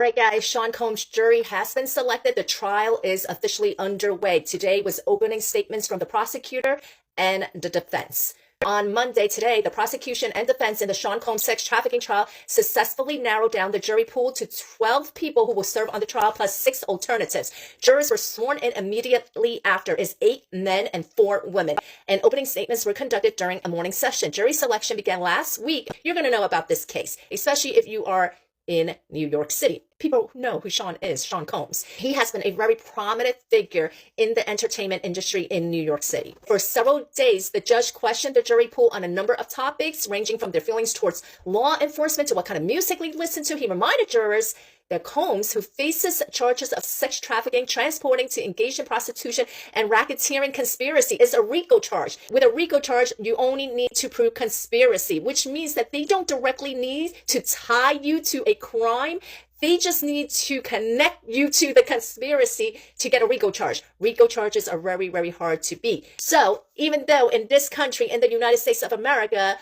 All right, guys, Sean Combs' jury has been selected. The trial is officially underway. Today was opening statements from the prosecutor and the defense. On Monday, today, the prosecution and defense in the Sean Combs sex trafficking trial successfully narrowed down the jury pool to 12 people who will serve on the trial, plus 6 alternatives. Jurors were sworn in immediately after, is 8 men and 4 women. And opening statements were conducted during a morning session. Jury selection began last week. You're going to know about this case, especially if you are in New York City. People know who Sean is, Sean Combs. He has been a very prominent figure in the entertainment industry in New York City. For several days, the judge questioned the jury pool on a number of topics, ranging from their feelings towards law enforcement to what kind of music they listen to. He reminded jurors that Combs, who faces charges of sex trafficking, transporting to engage in prostitution, and racketeering conspiracy, is a RICO charge. With a RICO charge, you only need to prove conspiracy, which means that they don't directly need to tie you to a crime. They just need to connect you to the conspiracy to get a RICO charge. RICO charges are very, very hard to beat. So even though in this country, in the United States of America,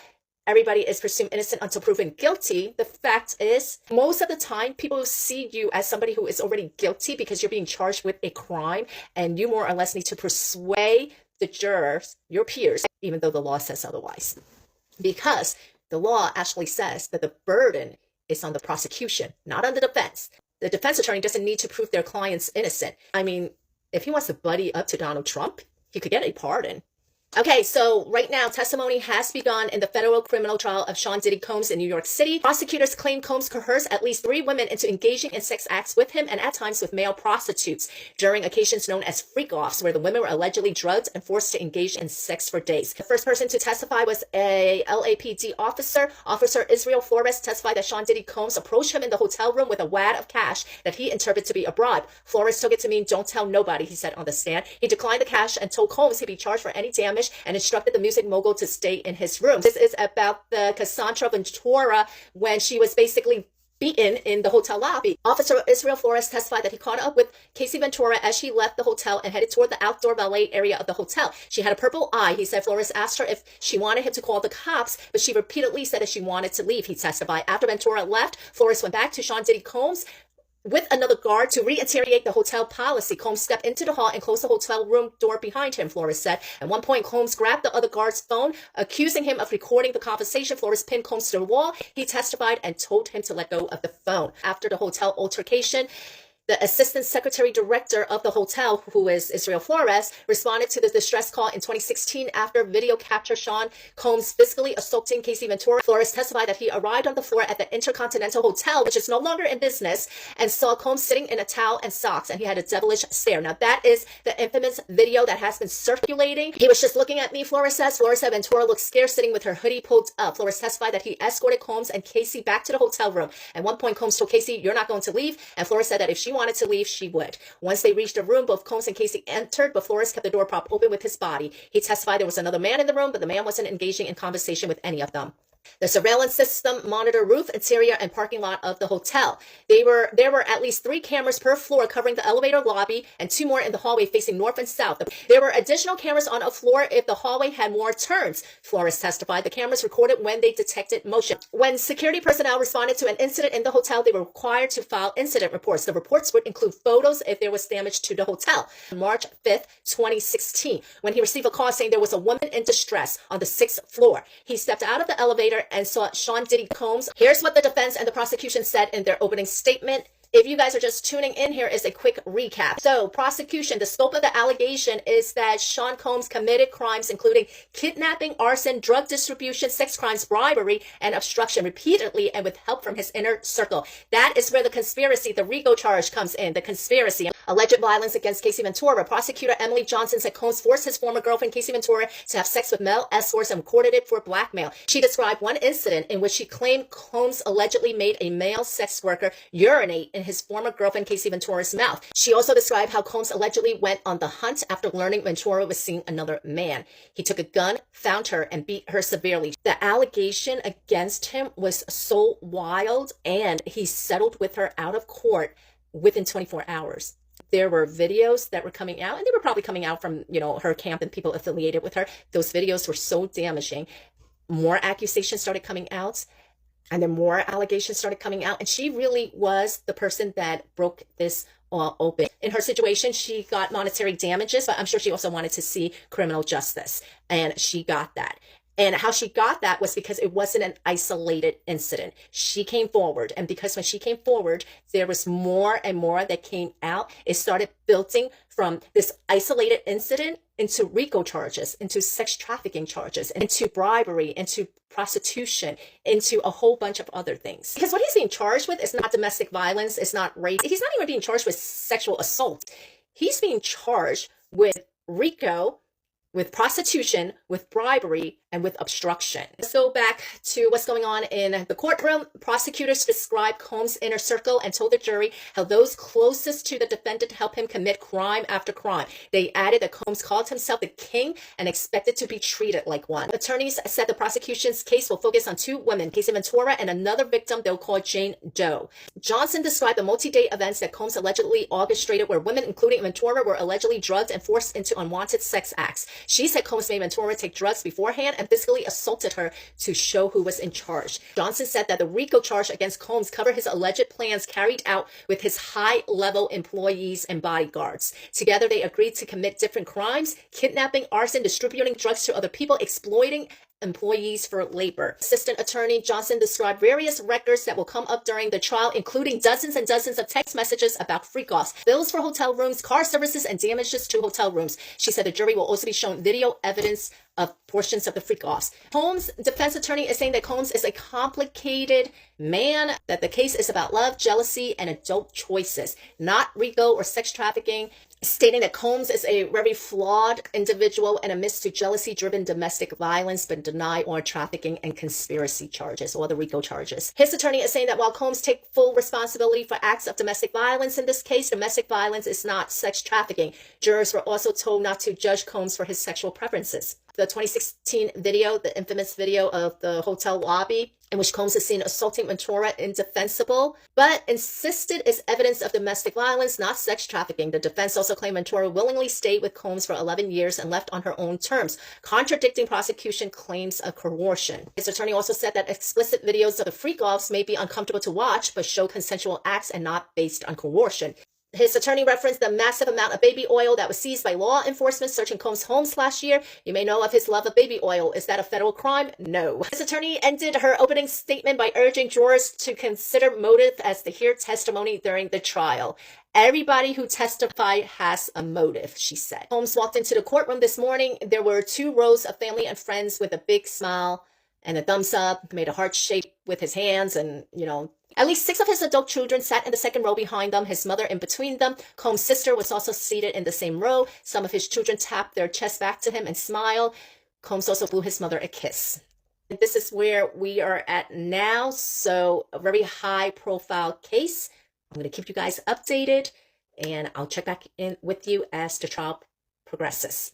everybody is presumed innocent until proven guilty, the fact is, most of the time, people see you as somebody who is already guilty because you're being charged with a crime, and you more or less need to persuade the jurors, your peers, even though the law says otherwise. Because the law actually says that the burden is on the prosecution, not on the defense. The defense attorney doesn't need to prove their client's innocent. I mean, if he wants to buddy up to Donald Trump, he could get a pardon. Okay, so right now, testimony has begun in the federal criminal trial of Sean Diddy Combs in New York City. Prosecutors claim Combs coerced at least 3 women into engaging in sex acts with him, and at times with male prostitutes, during occasions known as freak-offs, where the women were allegedly drugged and forced to engage in sex for days. The first person to testify was a LAPD officer. Officer Israel Flores testified that Sean Diddy Combs approached him in the hotel room with a wad of cash that he interpreted to be a bribe. Flores took it to mean, "Don't tell nobody," he said on the stand. He declined the cash and told Combs he'd be charged for any damage, and instructed the music mogul to stay in his room. This is about the Cassandra Ventura when she was basically beaten in the hotel lobby. Officer Israel Flores testified that he caught up with Casey Ventura as she left the hotel and headed toward the outdoor valet area of the hotel. She had a purple eye. He said Flores asked her if she wanted him to call the cops, but she repeatedly said that she wanted to leave. He testified. After Ventura left, Flores went back to Sean Diddy Combs with another guard to reinterrogate the hotel policy. Combs stepped into the hall and closed the hotel room door behind him, Flores said. At one point, Combs grabbed the other guard's phone, accusing him of recording the conversation. Flores pinned Combs to the wall. He testified and told him to let go of the phone. After the hotel altercation, the assistant secretary director of the hotel, who is Israel Flores, responded to the distress call in 2016 after video captured Sean Combs physically assaulting Casey Ventura. Flores testified that he arrived on the floor at the Intercontinental Hotel, which is no longer in business, and saw Combs sitting in a towel and socks, and he had a devilish stare. Now, that is the infamous video that has been circulating. "He was just looking at me," Flores says. Flores said Ventura looked scared, sitting with her hoodie pulled up. Flores testified that he escorted Combs and Casey back to the hotel room. At one point, Combs told Casey, "You're not going to leave," and Flores said that if she wanted to leave, she would. Once they reached the room, both Combs and Casey entered, but Flores kept the door propped open with his body. He testified there was another man in the room, but the man wasn't engaging in conversation with any of them. The surveillance system monitored roof, interior, and parking lot of the hotel. There were at least 3 cameras per floor covering the elevator lobby and 2 more in the hallway facing north and south. There were additional cameras on a floor if the hallway had more turns, Flores testified. The cameras recorded when they detected motion. When security personnel responded to an incident in the hotel, they were required to file incident reports. The reports would include photos if there was damage to the hotel. On March 5th, 2016, when he received a call saying there was a woman in distress on the 6th floor, he stepped out of the elevator and saw Sean Diddy Combs. Here's what the defense and the prosecution said in their opening statement. If you guys are just tuning in, here is a quick recap. So, prosecution, the scope of the allegation is that Sean Combs committed crimes including kidnapping, arson, drug distribution, sex crimes, bribery, and obstruction repeatedly and with help from his inner circle. That is where the conspiracy, the RICO charge comes in, the conspiracy. Alleged violence against Casey Ventura. Prosecutor Emily Johnson said Combs forced his former girlfriend Casey Ventura to have sex with male escorts and recorded it for blackmail. She described one incident in which she claimed Combs allegedly made a male sex worker urinate in his former girlfriend Casey Ventura's mouth. She also described how Combs allegedly went on the hunt after learning Ventura was seeing another man. He took a gun, found her, and beat her severely. The allegation against him was so wild, and he settled with her out of court within 24 hours. There were videos that were coming out, and they were probably coming out from, her camp and people affiliated with her. Those videos were so damaging. More accusations started coming out. And then more allegations started coming out. And she really was the person that broke this all open. In her situation, she got monetary damages, but I'm sure she also wanted to see criminal justice. And she got that. And how she got that was because it wasn't an isolated incident. She came forward. And because when she came forward, there was more and more that came out. It started building from this isolated incident into RICO charges, into sex trafficking charges, into bribery, into prostitution, into a whole bunch of other things. Because what he's being charged with is not domestic violence, it's not rape. He's not even being charged with sexual assault. He's being charged with RICO, with prostitution, with bribery, and with obstruction. So back to what's going on in the courtroom. Prosecutors described Combs' inner circle and told the jury how those closest to the defendant helped him commit crime after crime. They added that Combs called himself the king and expected to be treated like one. Attorneys said the prosecution's case will focus on two women, Casey Ventura and another victim they'll call Jane Doe. Johnson described the multi-day events that Combs allegedly orchestrated, where women, including Ventura, were allegedly drugged and forced into unwanted sex acts. She said Combs made Ventura take drugs beforehand and physically assaulted her to show who was in charge. Johnson said that the RICO charge against Combs covered his alleged plans carried out with his high-level employees and bodyguards. Together, they agreed to commit different crimes: kidnapping, arson, distributing drugs to other people, exploiting employees for labor. Assistant Attorney Johnson described various records that will come up during the trial, including dozens and dozens of text messages about freak-offs, bills for hotel rooms, car services, and damages to hotel rooms. She said the jury will also be shown video evidence of portions of the freak-offs. Combs' defense attorney is saying that Combs is a complicated man, that the case is about love, jealousy, and adult choices, not RICO or sex trafficking, stating that Combs is a very flawed individual and admits to jealousy-driven domestic violence, but deny on trafficking and conspiracy charges, or the RICO charges. His attorney is saying that while Combs takes full responsibility for acts of domestic violence in this case, domestic violence is not sex trafficking. Jurors were also told not to judge Combs for his sexual preferences. The 2016 video, the infamous video of the hotel lobby in which Combs is seen assaulting Ventura, indefensible, but insisted is evidence of domestic violence, not sex trafficking. The defense also claimed Ventura willingly stayed with Combs for 11 years and left on her own terms, contradicting prosecution claims of coercion. His attorney also said that explicit videos of the freak-offs may be uncomfortable to watch, but show consensual acts and not based on coercion. His attorney referenced the massive amount of baby oil that was seized by law enforcement searching Combs' homes last year. You may know of his love of baby oil. Is that a federal crime? No. His attorney ended her opening statement by urging jurors to consider motive as they hear testimony during the trial. Everybody who testified has a motive, she said. Combs walked into the courtroom this morning. There were 2 rows of family and friends with a big smile and a thumbs up, made a heart shape with his hands, and, at least 6 of his adult children sat in the second row behind them, his mother in between them. Combs' sister was also seated in the same row. Some of his children tapped their chest back to him and smiled. Combs also blew his mother a kiss. This is where we are at now, so a very high-profile case. I'm going to keep you guys updated, and I'll check back in with you as the trial progresses.